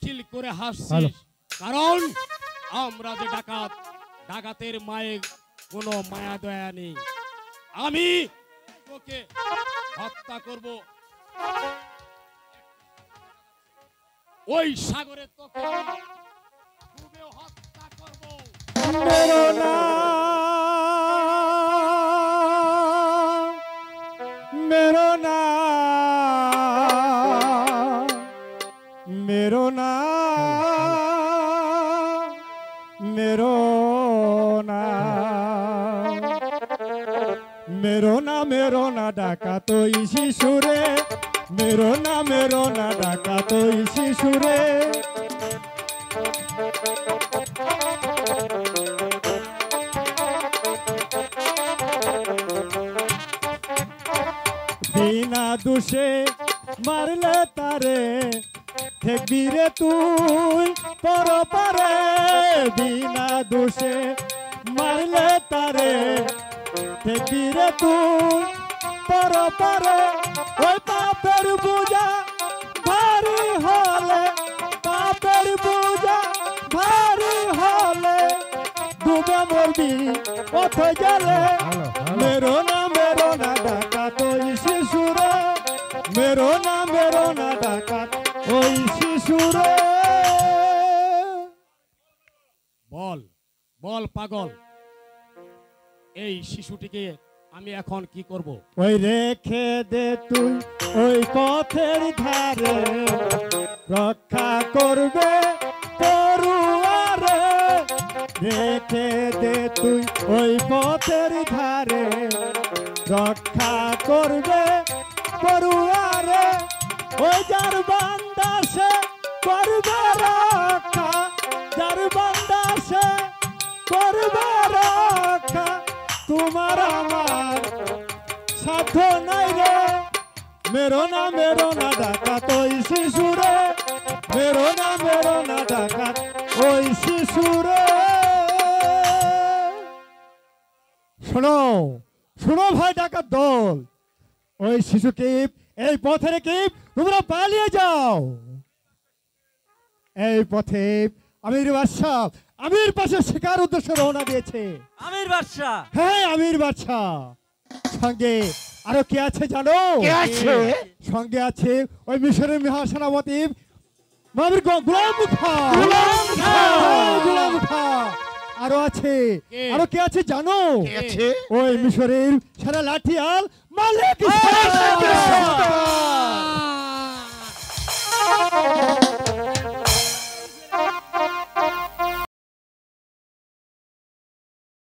খিল করে হাসছিস, কারণ আমরা যে ডাকাত, ডাকাতের মায়ে কোনো মায়া দয়া নেই। আমি তোকে হত্যা করব, ওই সাগরে তোকে ডুবে হত্যা করব। মেরো না, মেরো না, মেরো না, মেরো না, মেরো না, মেরো না ডাকাত ওই শিশুরে, মেরো না, মেরো না ডাকাত ওই শিশুরে। বিনা দোষে মারলে তারে দেখবি রে তুই পরপারে, বিনা দোষে মারলে তারে দেখবি রে তুই পরপারে। ওই পাপের বোঝা ভারী হলে, পাপের বোঝা ভারী হলে ডুবে মরবি পথ জলে। মেরো না, মেরো না ডাকাত ওই শিশুরে, মেরো না, মেরো না ডাকাত ওই শিশুরে। বল বল পাগল, এই শিশুটিকে আমি এখন কি করব? ওই রেখে দে তুই ওই পথের ধারে, রক্ষা করবে পড়ুয়ারে। রেখে দে তুই ওই পথের ধারে, রক্ষা করবে পড়ুয়ারে। ওই যার বান্দা সে করবে রক্ষা, যার বান্দা সে করবে রক্ষা। তোমার আমার সাধ্য নাই রে, মেরো না, মেরো না ডাকাত ওই শিশুরে, মেরো না, মেরো না ডাকাত ওই শিশুরে। শোনো, শোনো ভাই ডাকাত দল, ওই শিশুকে এই পথে রেখে তোমরা পালিয়ে যাও। এই পথে আমির বাদশাহ, আমির পাশে শিকার উদ্দেশ্যে রওনা দিয়েছে। আমির বাদশা? হ্যাঁ আমির বাদশাহ। সঙ্গে আরো কে আছে জানো? কে আছে? সঙ্গে আছে ওই মিশরের মহাসেনাপতি মামির গোলাম খা, গোলাম খা। আরো আছে, আরো কে আছে জানো? কে আছে? ওই মিশরের সারা লাঠিয়াল মালিক।